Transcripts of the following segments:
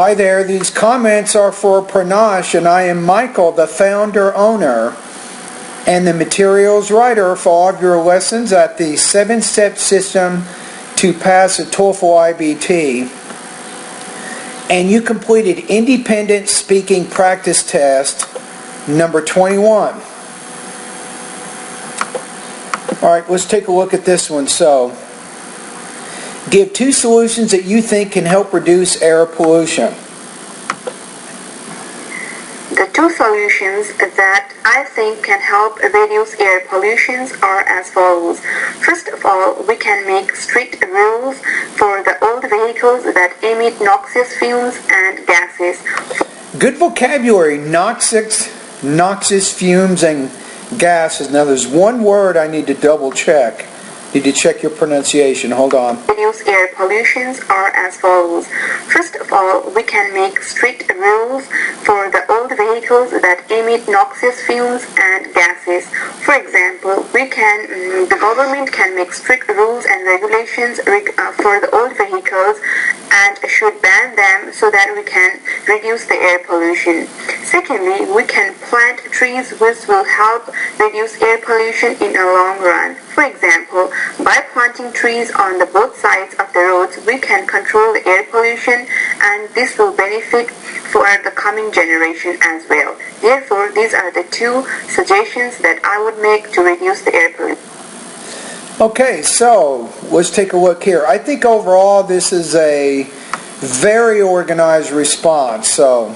Hi there, these comments are for Pranash, and I am Michael, the founder, owner, and the materials writer for all of your lessons at the 7-step system to pass a TOEFL IBT. And you completed independent speaking practice test number 21. Alright, let's take a look at this one. So, give 2 solutions that you think can help reduce air pollution. The 2 solutions that I think can help reduce air pollution are as follows. First of all, we can make strict rules for the old vehicles that emit noxious fumes and gases. Good vocabulary, noxious fumes and gases. Now there's one word I need to double check. Need to check your pronunciation. Hold on. Reduce air pollution are as follows. First of all, we can make strict rules for the old vehicles that emit noxious fumes and gases. For example, the government can make strict rules and regulations for the old vehicles and should ban them so that we can reduce the air pollution. Secondly, we can plant trees which will help reduce air pollution in a long run. For example, by planting trees on the both sides of the roads, we can control the air pollution, and this will benefit for the coming generation as well. Therefore, these are the 2 suggestions that I would make to reduce the air pollution. Okay, so let's take a look here. I think overall this is a very organized response. So,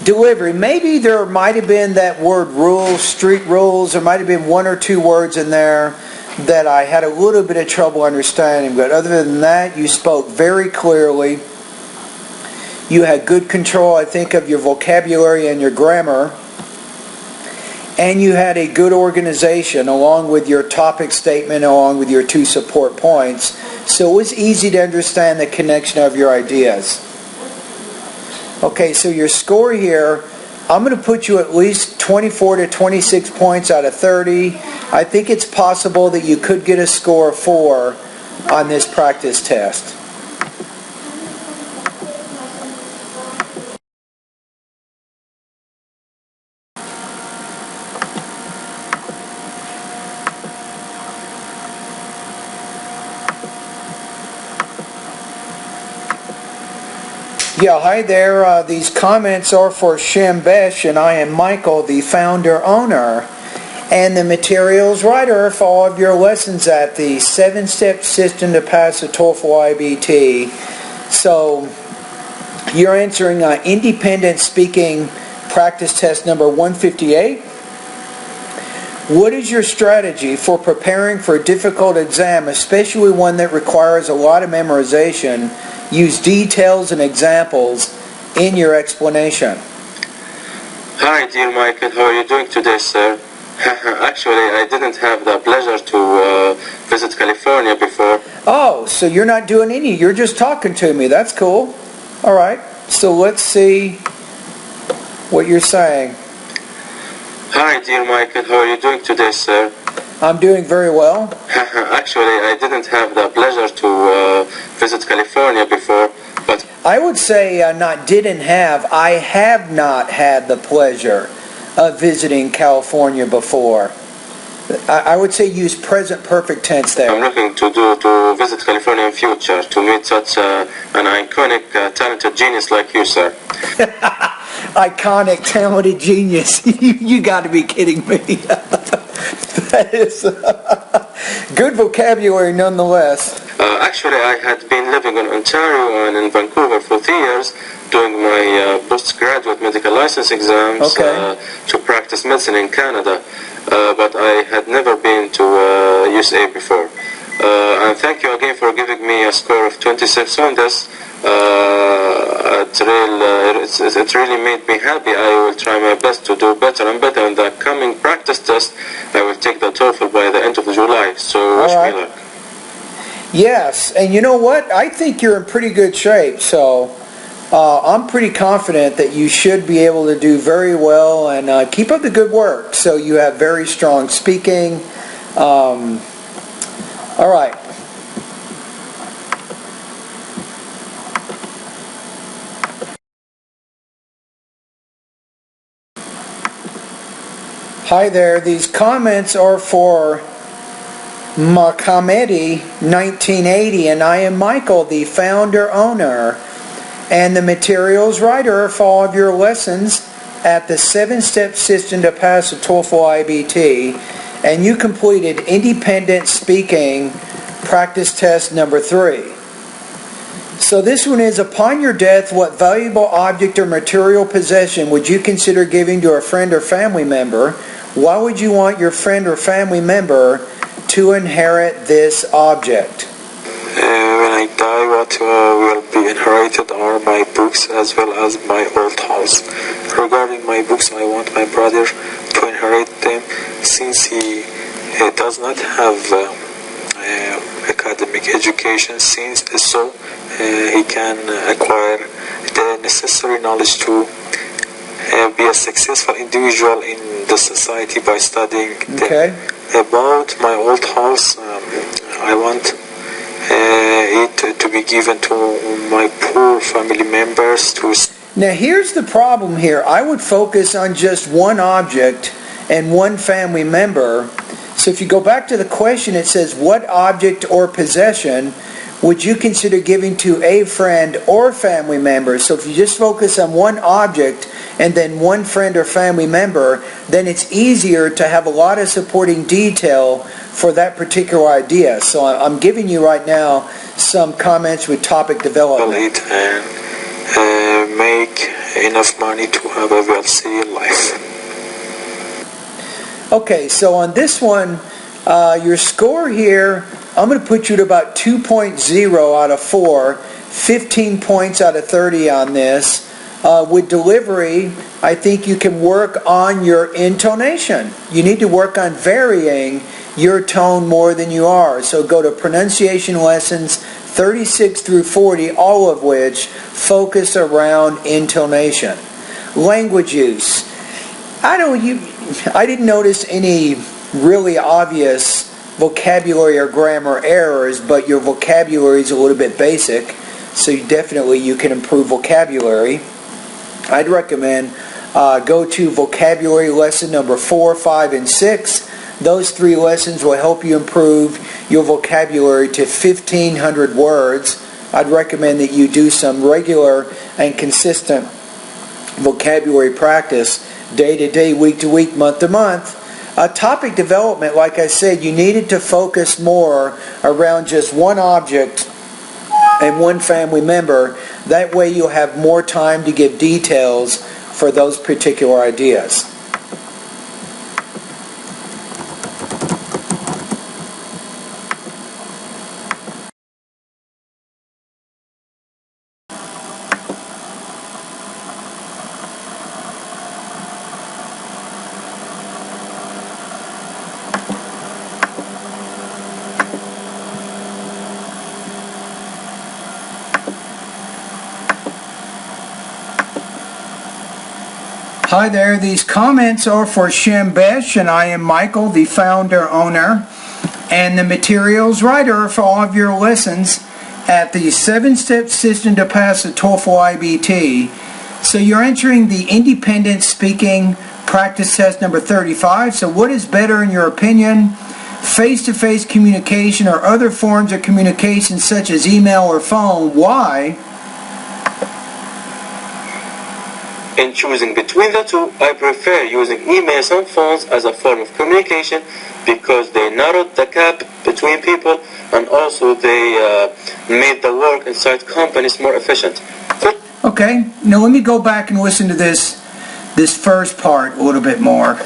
delivery. Maybe there might have been that word rules, street rules. There might have been 1 or 2 words in there that I had a little bit of trouble understanding. But other than that, you spoke very clearly. You had good control, I think, of your vocabulary and your grammar. And you had a good organization along with your topic statement, along with your 2 support points. So it was easy to understand the connection of your ideas. Okay, so your score here, I'm going to put you at least 24 to 26 points out of 30. I think it's possible that you could get a score of 4 on this practice test. Yeah, hi there. These comments are for Shambesh, and I am Michael, the founder, owner, and the materials writer for all of your lessons at the 7-step system to pass the TOEFL IBT. So, you're answering independent speaking practice test number 158. What is your strategy for preparing for a difficult exam, especially one that requires a lot of memorization? Use details and examples in your explanation. Hi, dear Michael. How are you doing today, sir? Actually, I didn't have the pleasure to visit California before. Oh, so you're not doing any. You're just talking to me. That's cool. All right. So let's see what you're saying. Hi, dear Michael. How are you doing today, sir? I'm doing very well. Actually, I didn't have the pleasure to visit California before, but I would say I have not had the pleasure of visiting California before. I would say use present perfect tense there. I'm looking to visit California in future to meet such an iconic, talented genius like you, sir. Iconic, talented genius. You got to be kidding me. That is good vocabulary nonetheless. Actually, I had been living in Ontario and in Vancouver for 3 years doing my postgraduate medical license exams to practice medicine in Canada. But I had never been to USA before. And thank you again for giving me a score of 26 on this. It really made me happy. I will try my best to do better and better. In the coming practice test, I will take the TOEFL by the end of July. So wish me luck. Yes, and you know what? I think you're in pretty good shape. So I'm pretty confident that you should be able to do very well and keep up the good work. So you have very strong speaking. All right. Hi there. These comments are for Makamedi 1980, and I am Michael, the founder owner and the materials writer for all of your lessons at the 7-step system to pass the TOEFL IBT, and you completed independent speaking practice test number 3. So this one is, upon your death, what valuable object or material possession would you consider giving to a friend or family member? Why would you want your friend or family member to inherit this object? When I die, what will be inherited are my books as well as my old house. Regarding my books, I want my brother to inherit them since he does not have academic education, so he can acquire the necessary knowledge to be a successful individual in the society by studying them. About my old house, I want it to be given to my poor family members to. Now here's the problem here. I would focus on just one object and one family member. So if you go back to the question, it says, what object or possession would you consider giving to a friend or family member? So if you just focus on one object and then one friend or family member, then it's easier to have a lot of supporting detail for that particular idea. So I'm giving you right now some comments with topic development. And make enough money to have a wealthy life. Okay, so on this one, your score here, I'm going to put you at about 2.0 out of 4, 15 points out of 30 on this. With delivery, I think you can work on your intonation. You need to work on varying your tone more than you are. So go to pronunciation lessons 36 through 40, all of which focus around intonation. Language use. I didn't notice any really obvious vocabulary or grammar errors, but your vocabulary is a little bit basic, so you can improve vocabulary. I'd recommend go to vocabulary lesson number 4, 5, and 6. Those 3 lessons will help you improve your vocabulary to 1,500 words. I'd recommend that you do some regular and consistent vocabulary practice day to day, week to week, month to month. Topic development, like I said, you needed to focus more around just one object and one family member. That way you'll have more time to give details for those particular ideas. Hi there, these comments are for Shambesh, and I am Michael, the founder, owner, and the materials writer for all of your lessons at the 7-step system to pass the TOEFL IBT. So you're entering the independent speaking practice test number 35. So what is better in your opinion? Face-to-face communication or other forms of communication such as email or phone? Why? In choosing between the two, I prefer using emails and phones as a form of communication because they narrowed the gap between people and also they made the work inside companies more efficient. Okay, now let me go back and listen to this first part a little bit more.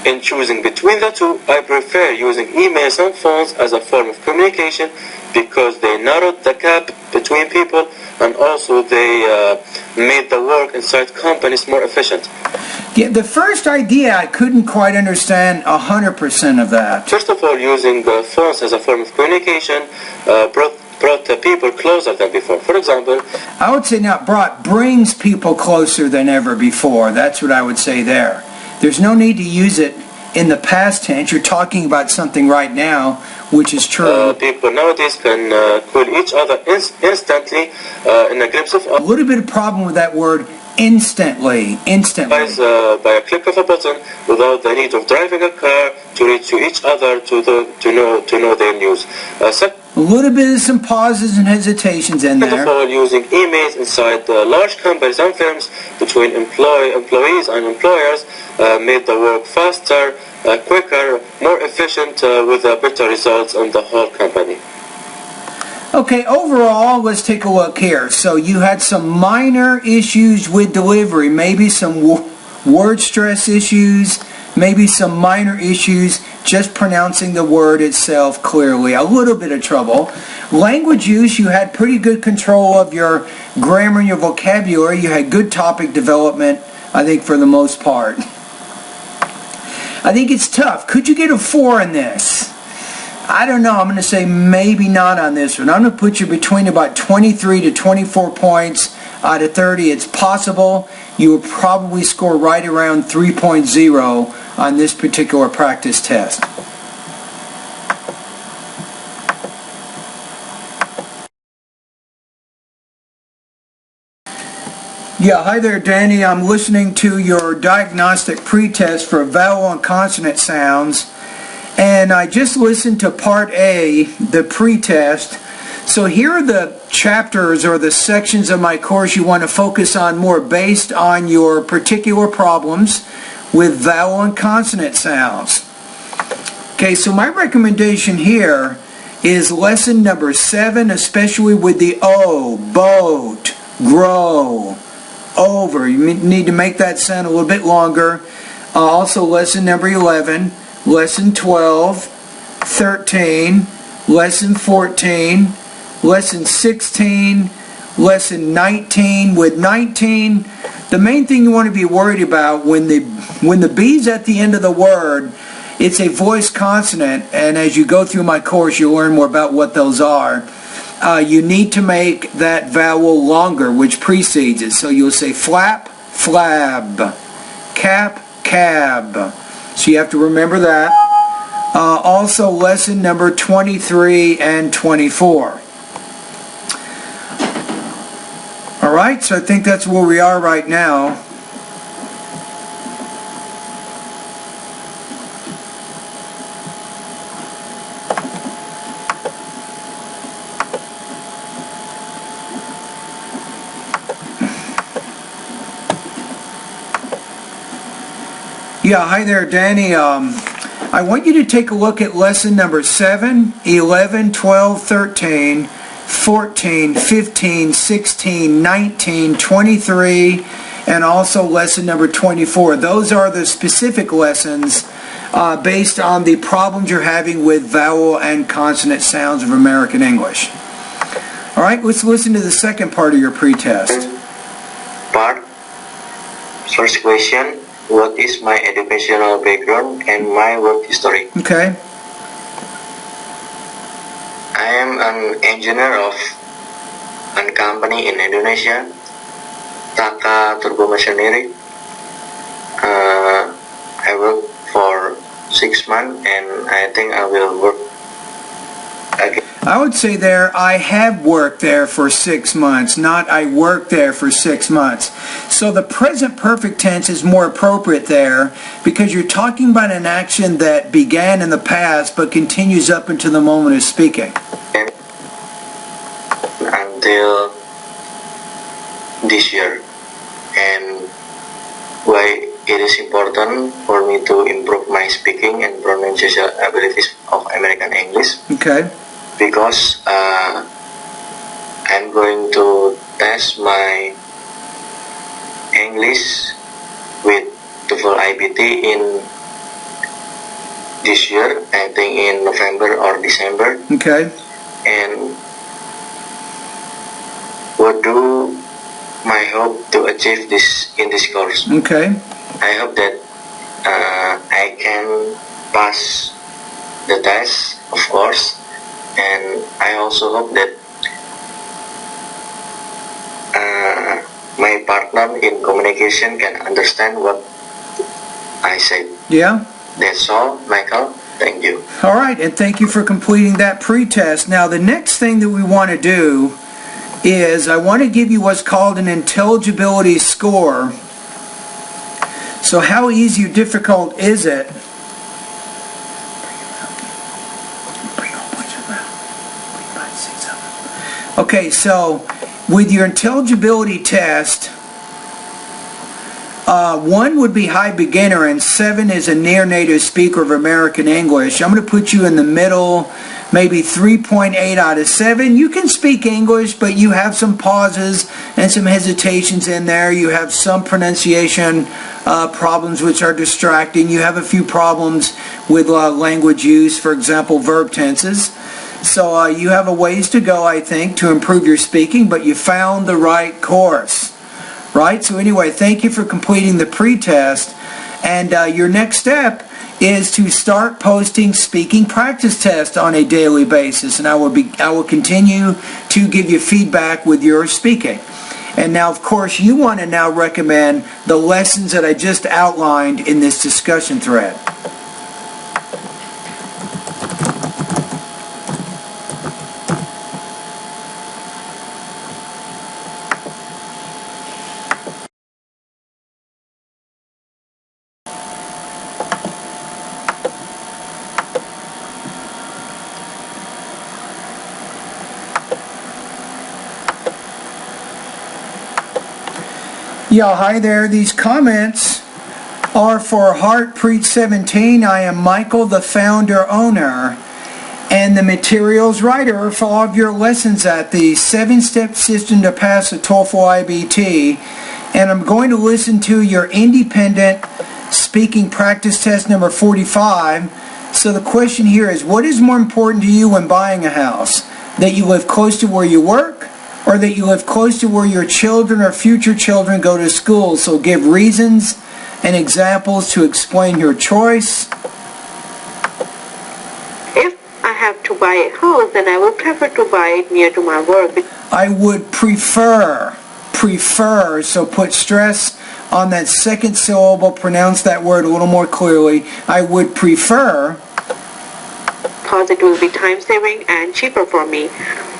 In choosing between the two, I prefer using emails and phones as a form of communication because they narrowed the gap between people and also they made the work inside companies more efficient. Yeah, the first idea I couldn't quite understand 100% of that. First of all, using phones as a form of communication brought the people closer than before. For example, I would say brings people closer than ever before. That's what I would say there. There's no need to use it in the past tense. You're talking about something right now, which is true. People nowadays can call each other instantly in a glimpse of. A little bit of problem with that word Instantly. By a click of a button, without the need of driving a car to reach to each other to know their news. A little bit of some pauses and hesitations in Second of there. all, using emails inside large companies and firms between employees and employers made the work faster, quicker, more efficient, with better results on the whole company. Okay, overall, let's take a look here. So you had some minor issues with delivery, maybe some word stress issues, maybe some minor issues just pronouncing the word itself clearly. A little bit of trouble. Language use, you had pretty good control of your grammar and your vocabulary. You had good topic development, I think, for the most part. I think it's tough. Could you get a 4 in this? I don't know. I'm going to say maybe not on this one. I'm going to put you between about 23 to 24 points out of 30. It's possible you will probably score right around 3.0 on this particular practice test. Yeah, hi there, Danny. I'm listening to your diagnostic pretest for vowel and consonant sounds. And I just listened to part A, the pretest. So here are the chapters or the sections of my course you want to focus on more based on your particular problems with vowel and consonant sounds. Okay, so my recommendation here is lesson number 7, especially with the O, boat, grow, over. You need to make that sound a little bit longer. Also lesson number 11. Lesson 12, 13, Lesson 14, Lesson 16, Lesson 19. With 19, the main thing you want to be worried about when the B's at the end of the word, it's a voiced consonant, and as you go through my course, you'll learn more about what those are. You need to make that vowel longer, which precedes it. So you'll say flap, flab, cap, cab. So you have to remember that. Also, lesson number 23 and 24. All right, so I think that's where we are right now. Yeah, hi there, Danny. I want you to take a look at lesson number 7, 11, 12, 13, 14, 15, 16, 19, 23, and also lesson number 24. Those are the specific lessons based on the problems you're having with vowel and consonant sounds of American English. All right, let's listen to the second part of your pretest. First question. What is my educational background and my work history? Okay. I am an engineer of a company in Indonesia, Taka Turbo Machinery. I worked for 6 months and I think I will work again. I would say there, I have worked there for 6 months, not I worked there for 6 months. So the present perfect tense is more appropriate there because you're talking about an action that began in the past but continues up until the moment of speaking. Until this year. And why it is important for me to improve my speaking and pronunciation abilities of American English. Okay. Because I'm going to test my English with TOEFL IBT in this year, I think in November or December. Okay. And what do my hope to achieve this in this course? Okay. I hope that I can pass the test, of course. And I also hope that my partner in communication can understand what I said. Yeah. That's all, Michael. Thank you. All right, and thank you for completing that pretest. Now, the next thing that we want to do is I want to give you what's called an intelligibility score. So how easy or difficult is it? Okay, so with your intelligibility test, 1 would be high beginner and 7 is a near native speaker of American English. I'm going to put you in the middle, maybe 3.8 out of 7. You can speak English, but you have some pauses and some hesitations in there. You have some pronunciation problems which are distracting. You have a few problems with language use, for example, verb tenses. So you have a ways to go, I think, to improve your speaking, but you found the right course. Right? So anyway, thank you for completing the pre-test. And your next step is to start posting speaking practice tests on a daily basis. And I will continue to give you feedback with your speaking. And now, of course, you want to now recommend the lessons that I just outlined in this discussion thread. Yeah, hi there. These comments are for Heartpreet 17. I am Michael, the founder owner and the materials writer for all of your lessons at the 7-step system to pass the TOEFL IBT. And I'm going to listen to your independent speaking practice test number 45. So the question here is, what is more important to you when buying a house? That you live close to where you work, or that you live close to where your children or future children go to school? So give reasons and examples to explain your choice. If I have to buy a house, then I would prefer to buy it near to my work. I would prefer, so put stress on that second syllable, pronounce that word a little more clearly. I would prefer, because it will be time-saving and cheaper for me.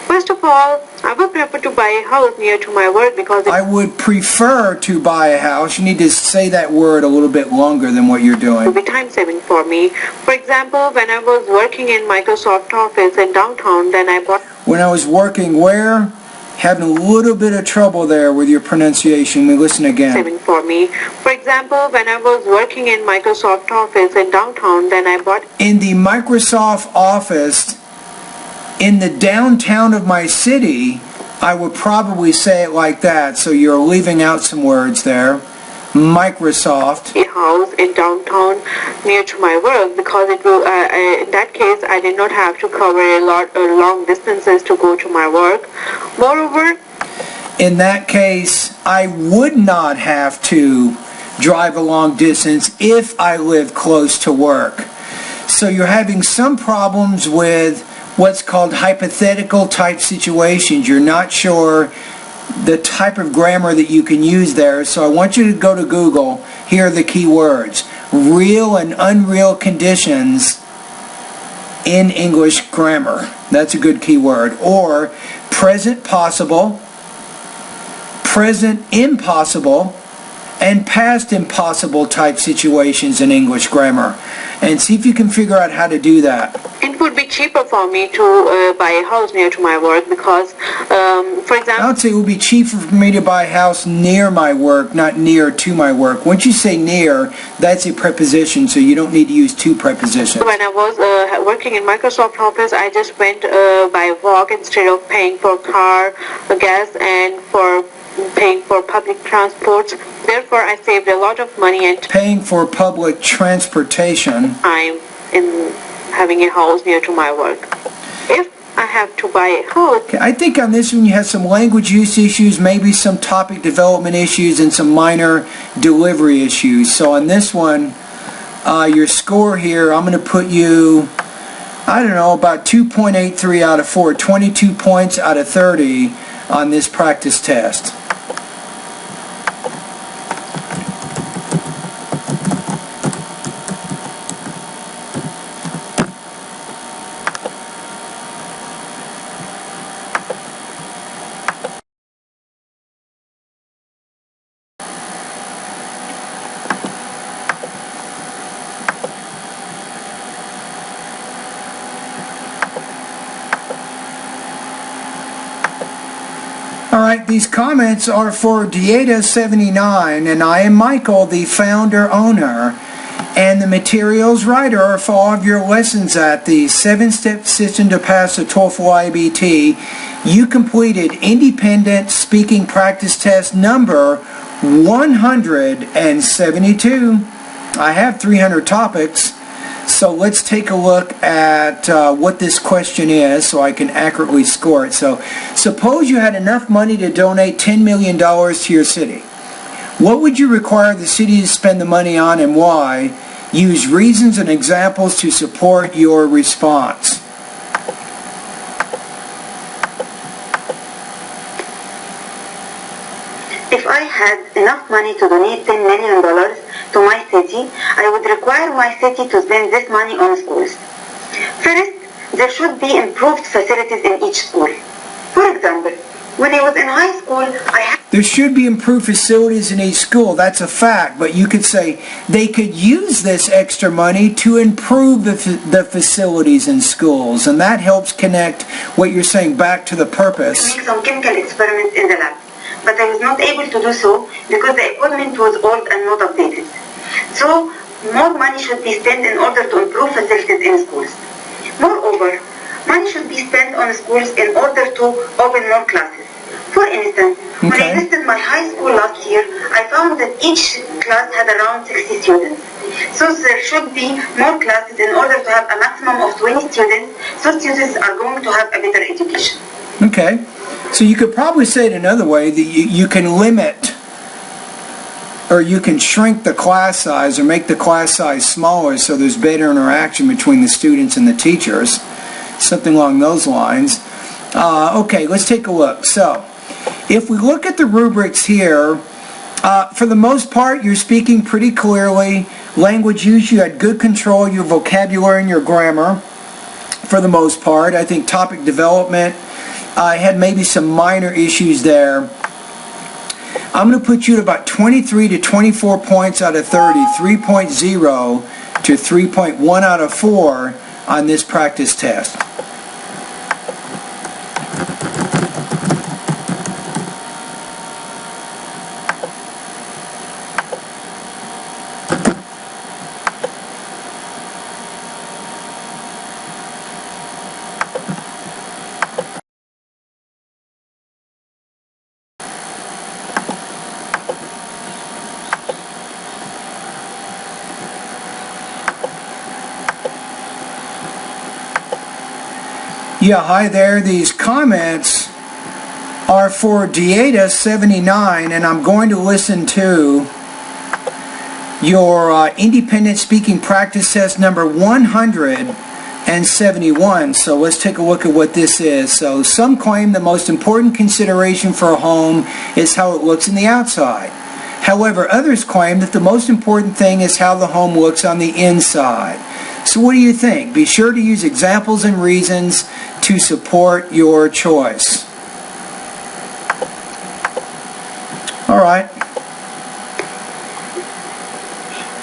First of all, I would prefer to buy a house near to my work because I would prefer to buy a house. You need to say that word a little bit longer than what you're doing. it will be time-saving for me. For example, when I was working in Microsoft Office in downtown, then I bought... When I was working where? Having a little bit of trouble there with your pronunciation. We listen again. Saving for me. For example, when I was working in Microsoft Office in downtown, then I bought... In the Microsoft Office in the downtown of my city, I would probably say it like that. So you're leaving out some words there. Microsoft. A house in downtown near to my work because it will. In that case, I did not have to cover a lot long distances to go to my work. Moreover, in that case, I would not have to drive a long distance if I live close to work. So you're having some problems with what's called hypothetical type situations. You're not sure the type of grammar that you can use there. So I want you to go to Google. Here are the key words. Real and unreal conditions in English grammar. That's a good key word. Or present possible, present impossible, and past impossible type situations in English grammar. And see if you can figure out how to do that. it would be cheaper for me to buy a house near to my work because, for example... I would say it would be cheaper for me to buy a house near my work, not near to my work. Once you say near, that's a preposition, so you don't need to use two prepositions. When I was working in Microsoft Office, I just went by walk instead of paying for car, gas, and for paying for public transport. Therefore, I saved a lot of money and paying for public transportation. time in having a house near to my work. If I have to buy a house... Okay, I think on this one you have some language use issues, maybe some topic development issues, and some minor delivery issues. So on this one, your score here, I'm going to put you, I don't know, about 2.83 out of 4, 22 points out of 30 on this practice test. All right, these comments are for Dieta79, and I am Michael, the founder owner, and the materials writer for all of your lessons at the 7-step system to pass the TOEFL IBT. You completed independent speaking practice test number 172. I have 300 topics. So let's take a look at what this question is so I can accurately score it. So suppose you had enough money to donate $10 million to your city. What would you require the city to spend the money on and why? Use reasons and examples to support your response. If I had enough money to donate $10 million to my city, I would require my city to spend this money on schools. First, there should be improved facilities in each school. For example, when I was in high school, There should be improved facilities in each school. That's a fact. But you could say they could use this extra money to improve the facilities in schools. And that helps connect what you're saying back to the purpose. Make some chemical experiments in the lab. But I was not able to do so because the equipment was old and not updated. So, more money should be spent in order to improve facilities in schools. Moreover, money should be spent on schools in order to open more classes. For instance, when I visited my high school last year, I found that each class had around 60 students. So there should be more classes in order to have a maximum of 20 students, so students are going to have a better education. Okay. So you could probably say it another way, that you can limit or you can shrink the class size or make the class size smaller so there's better interaction between the students and the teachers. Something along those lines. Okay, let's take a look. So, if we look at the rubrics here, for the most part, you're speaking pretty clearly. Language use, you had good control, your vocabulary and your grammar, for the most part. I think topic development, I had maybe some minor issues there. I'm going to put you at about 23 to 24 points out of 30, 3.0 to 3.1 out of 4 on this practice test. Yeah, hi there. These comments are for Dieta79, and I'm going to listen to your independent speaking practice test number 171. So let's take a look at what this is. So some claim the most important consideration for a home is how it looks in the outside. However, others claim that the most important thing is how the home looks on the inside. So what do you think? Be sure to use examples and reasons to support your choice. All right.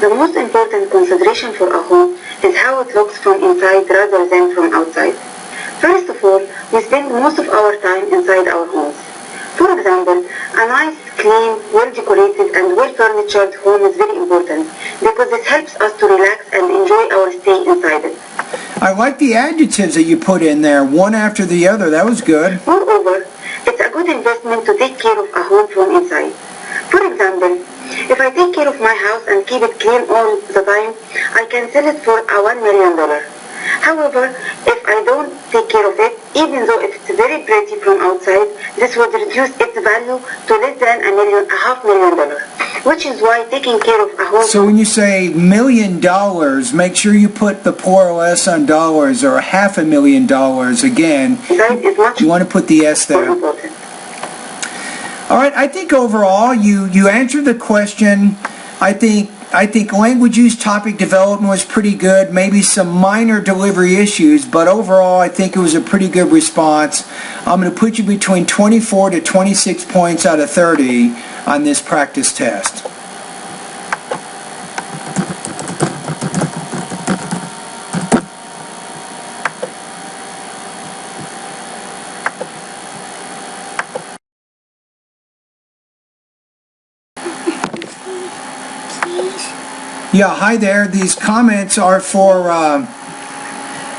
The most important consideration for a home is how it looks from inside rather than from outside. First of all, we spend most of our time inside our homes. For example, a nice, clean, well-decorated and well-furnitured home is very important because it helps us to relax and enjoy our stay inside it. I like the adjectives that you put in there, one after the other. That was good. Moreover, it's a good investment to take care of a home from inside. For example, if I take care of my house and keep it clean all the time, I can sell it for $1 million. However, if I don't take care of it, even though it's very pretty from outside, this would reduce its value to less than $500,000, which is why taking care of a home... So when you say $1 million, make sure you put the plural S on dollars, or $500,000 again. Is much you want to put the S there. important. All right, I think overall you answered the question. I think language use, topic development was pretty good. Maybe some minor delivery issues, but overall I think it was a pretty good response. I'm going to put you between 24 to 26 points out of 30 on this practice test. Yeah, hi there. These comments are for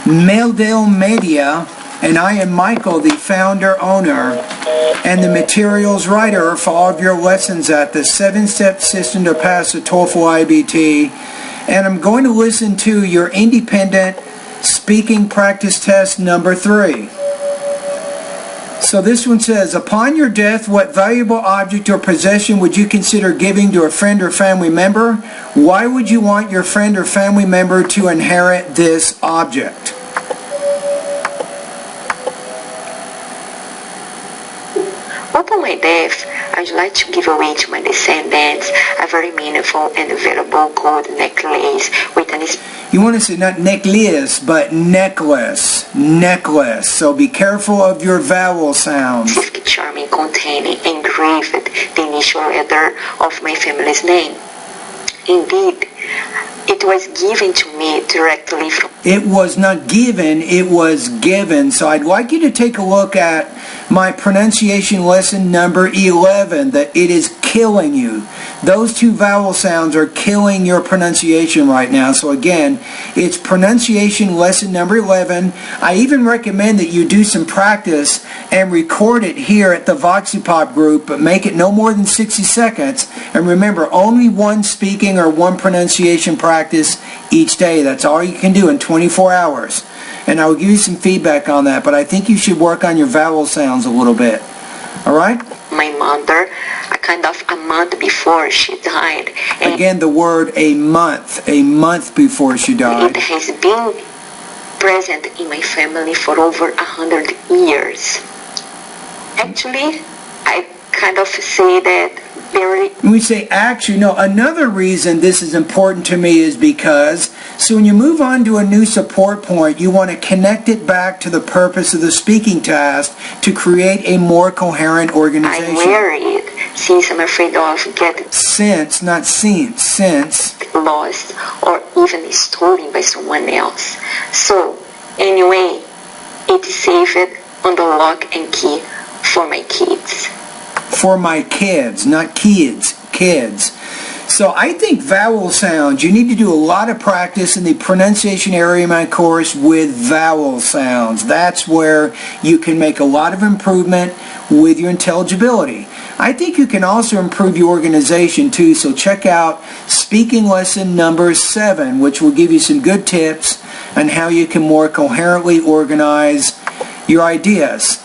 Meldale Media, and I am Michael, the founder, owner, and the materials writer for all of your lessons at the 7-step system to pass the TOEFL IBT. And I'm going to listen to your independent speaking practice test number 3. So this one says, upon your death, what valuable object or possession would you consider giving to a friend or family member? Why would you want your friend or family member to inherit this object? Upon my death, I'd like to give away to my descendants a very meaningful and valuable gold necklace with an... You want to say not necklace, but necklace. Necklace. So be careful of your vowel sounds. ...charming containing engraved the initial letter of my family's name. Indeed, it was given to me directly from... It was not given, it was given. So I'd like you to take a look at my pronunciation lesson number 11, that it is killing you. Those two vowel sounds are killing your pronunciation right now. So again, it's pronunciation lesson number 11. I even recommend that you do some practice and record it here at the VoxyPop group, but make it no more than 60 seconds. And remember, only one speaking or one pronunciation practice each day. That's all you can do in 24 hours. And I will give you some feedback on that, but I think you should work on your vowel sounds a little bit. All right? My mother, a month before she died. And again, the word a month before she died. It has been present in my family for over 100 years. Actually, I say that very... We say actually, no, another reason this is important to me is because, so when you move on to a new support point, you want to connect it back to the purpose of the speaking task to create a more coherent organization. I wear it since I'm afraid of getting... Since, not since. Lost or even stolen by someone else. So, anyway, it's saved on the lock and key for my kids. For my kids, not kids, kids. So I think vowel sounds, you need to do a lot of practice in the pronunciation area of my course with vowel sounds. That's where you can make a lot of improvement with your intelligibility. I think you can also improve your organization too, so check out speaking lesson number 7, which will give you some good tips on how you can more coherently organize your ideas.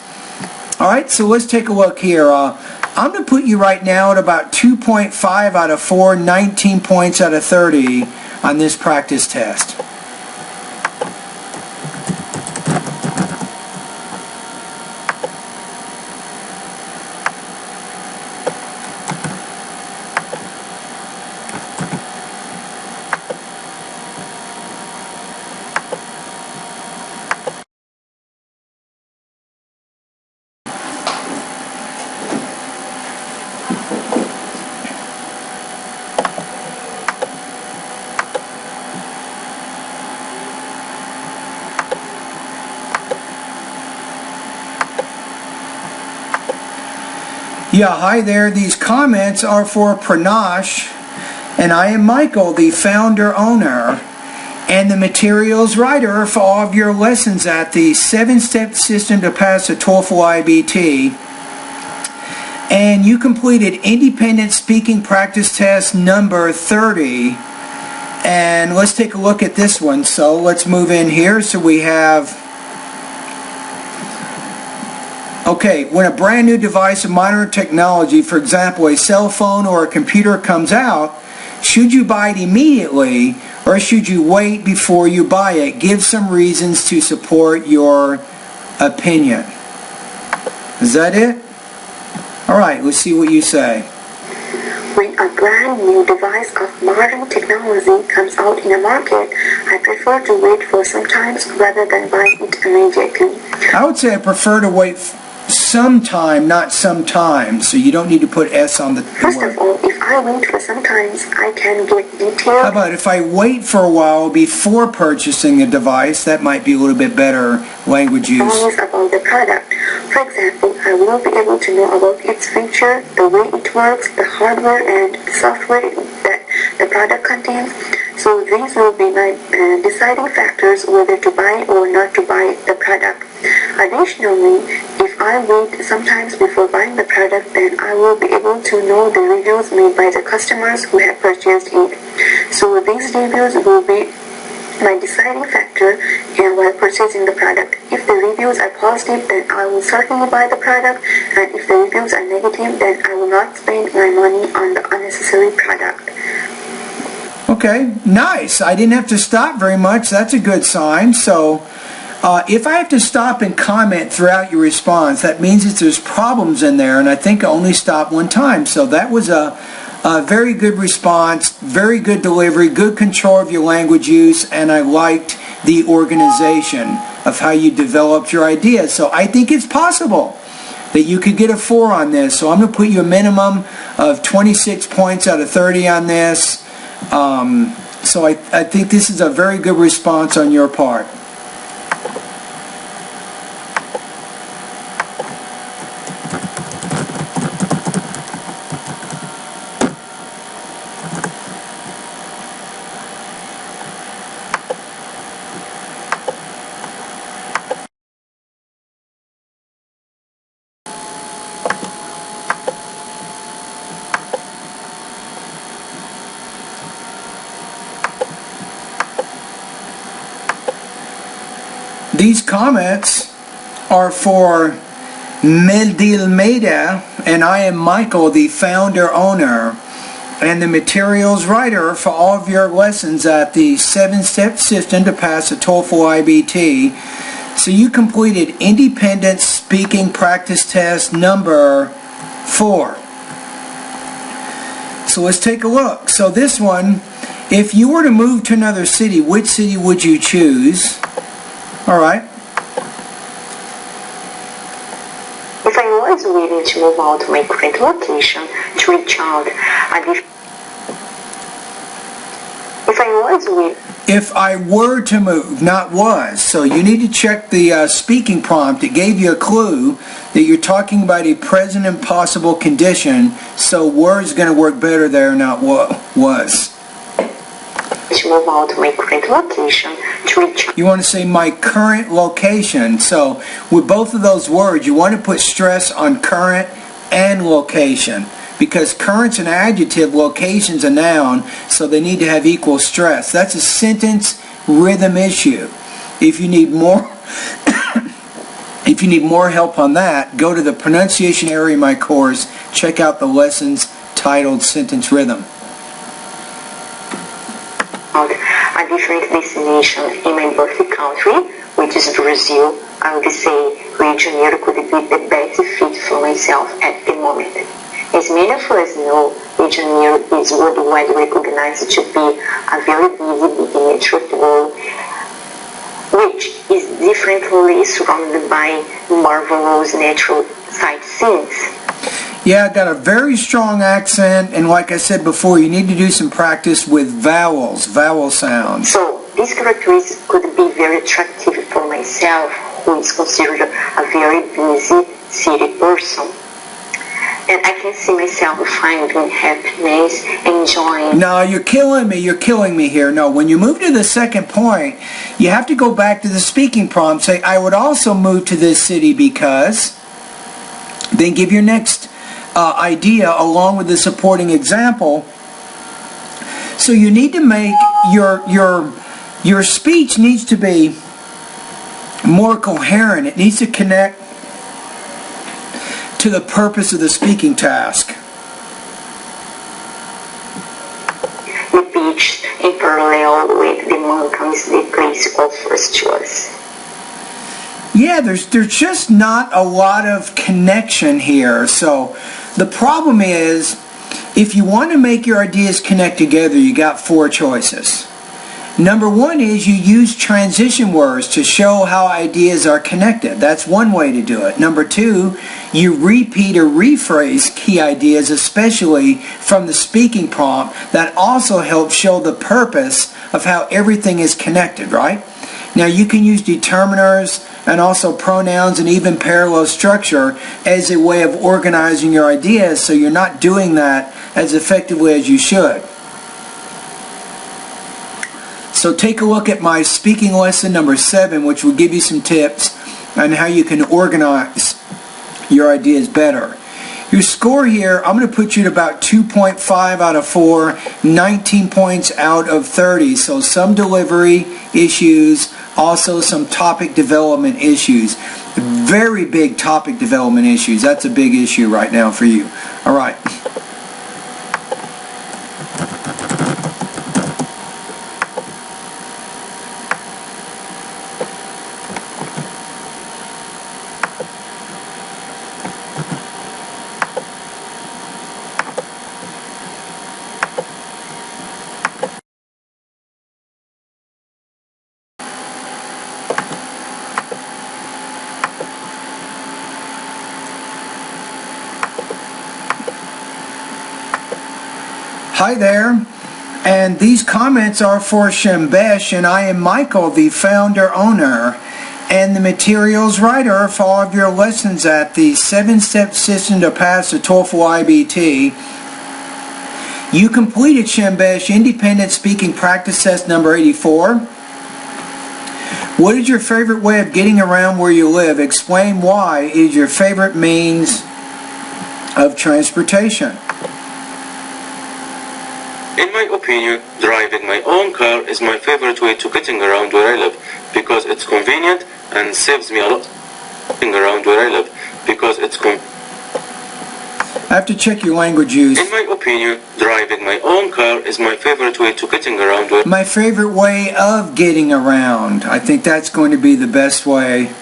Alright, so let's take a look here. I'm going to put you right now at about 2.5 out of 4, 19 points out of 30 on this practice test. Yeah, hi there. These comments are for Pranash, and I am Michael, the founder, owner, and the materials writer for all of your lessons at the 7-step system to pass the TOEFL IBT. And you completed independent speaking practice test number 30. And let's take a look at this one. So let's move in here. So we have... Okay, when a brand new device of modern technology, for example, a cell phone or a computer comes out, should you buy it immediately or should you wait before you buy it? Give some reasons to support your opinion. Is that it? All right, let's see what you say. When a brand new device of modern technology comes out in the market, I prefer to wait for some time rather than buying it immediately. I would say I prefer to wait sometime, not sometimes. So you don't need to put S on the word. First of all, if I wait for some time, I can get detailed... How about if I wait for a while before purchasing a device? That might be a little bit better language use. ...about the product. For example, I will be able to know about its feature, the way it works, the hardware and the software that the product contains. So these will be my deciding factors whether to buy or not to buy the product. Additionally, if I wait sometimes before buying the product, then I will be able to know the reviews made by the customers who have purchased it. So these reviews will be my deciding factor while purchasing the product. If the reviews are positive, then I will certainly buy the product, and if the reviews are negative, then I will not spend my money on the unnecessary product. Okay, nice. I didn't have to stop very much. That's a good sign. So if I have to stop and comment throughout your response, that means that there's problems in there, and I think I only stopped one time. So that was a very good response, very good delivery, good control of your language use, and I liked the organization of how you developed your ideas. So I think it's possible that you could get a 4 on this. So I'm going to put you a minimum of 26 points out of 30 on this. So I think this is a very good response on your part. These comments are for Meldilmeda, and I am Michael, the founder, owner, and the materials writer for all of your lessons at the 7-step system to pass the TOEFL IBT. So you completed independent speaking practice test number 4. So let's take a look. So this one, if you were to move to another city, which city would you choose? All right. If I was willing to move out of my current location to reach out, If I were to move, not was. So you need to check the speaking prompt. It gave you a clue that you're talking about a present and possible condition. So were is going to work better there, not was. To move out of my current location to reach out. You want to say my current location. So with both of those words, you want to put stress on current and location, because current's an adjective, location's a noun, so they need to have equal stress. That's a sentence rhythm issue. If you need more help on that, go to the pronunciation area of my course, check out the lessons titled Sentence Rhythm. A different destination in my birth country, which is Brazil, I would say Rio de Janeiro could be the best fit for myself at the moment. As many of us know, Rio de Janeiro is worldwide recognized to be a very busy big metropole, which is differently surrounded by marvelous natural sightseeing. Yeah, got a very strong accent, and like I said before, you need to do some practice with vowels, vowel sounds. So, these characteristics could be very attractive for myself, who is considered a very busy city person. And I can see myself finding happiness, enjoying. No, you're killing me here. No, when you move to the second point, you have to go back to the speaking prompt, say, I would also move to this city because, then give your next idea along with the supporting example. So you need to make your speech needs to be more coherent. It needs to connect to the purpose of the speaking task. The beach in parallel with the mountains the place offers to us. Yeah, there's just not a lot of connection here. So the problem is, if you want to make your ideas connect together, you got 4 choices. Number 1 is you use transition words to show how ideas are connected. That's one way to do it. Number 2, you repeat or rephrase key ideas, especially from the speaking prompt. That also helps show the purpose of how everything is connected, right? Now you can use determiners and also pronouns and even parallel structure as a way of organizing your ideas, so you're not doing that as effectively as you should. So take a look at my speaking lesson number 7, which will give you some tips on how you can organize your ideas better. Your score here, I'm going to put you at about 2.5 out of 4, 19 points out of 30. So some delivery issues, also some topic development issues. Very big topic development issues. That's a big issue right now for you. All right. Hi there, and these comments are for Shembesh, and I am Michael, the founder, owner, and the materials writer for all of your lessons at the 7-step system to pass the TOEFL IBT. You completed, Shembesh, independent speaking practice test number 84. What is your favorite way of getting around where you live? Explain why is your favorite means of transportation. In my opinion, driving my own car is my favorite way to getting around where I live because it's convenient and saves me a lot. Around where I live because it's I have to check your language use. In my opinion, driving my own car is my favorite way to getting around where. My favorite way of getting around. I think that's going to be the best way.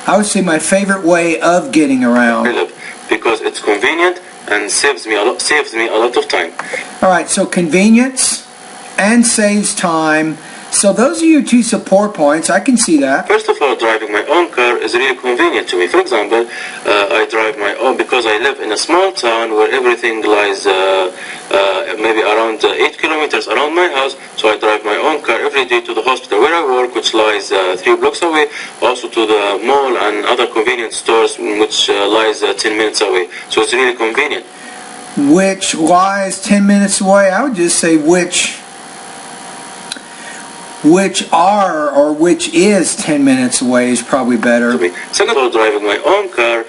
I would say my favorite way of getting around. I live because it's convenient and saves me a lot of time. All right, so convenience and saves time. So those are your 2 support points. I can see that. First of all, driving my own car is really convenient to me. For example, I drive my own because I live in a small town where everything lies maybe around 8 kilometers around my house. So I drive my own car every day to the hospital where I work, which lies 3 blocks away. Also to the mall and other convenience stores, which lies 10 minutes away. So it's really convenient. Which lies 10 minutes away? I would just say which are or which is 10 minutes away is probably better. Second of all, driving my own car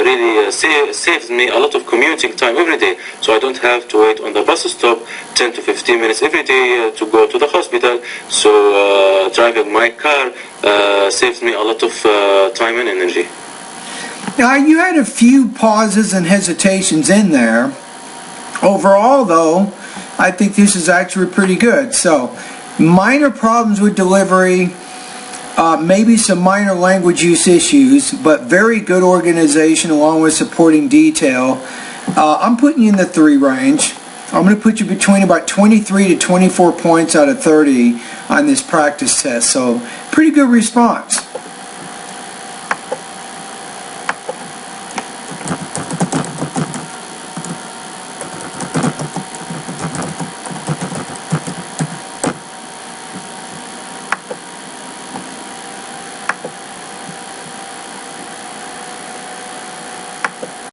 really saves me a lot of commuting time every day. So I don't have to wait on the bus stop 10 to 15 minutes every day to go to the hospital. So driving my car saves me a lot of time and energy. Now, you had a few pauses and hesitations in there. Overall, though, I think this is actually pretty good. So, minor problems with delivery, maybe some minor language use issues, but very good organization along with supporting detail. I'm putting you in the 3 range. I'm going to put you between about 23 to 24 points out of 30 on this practice test. So, pretty good response.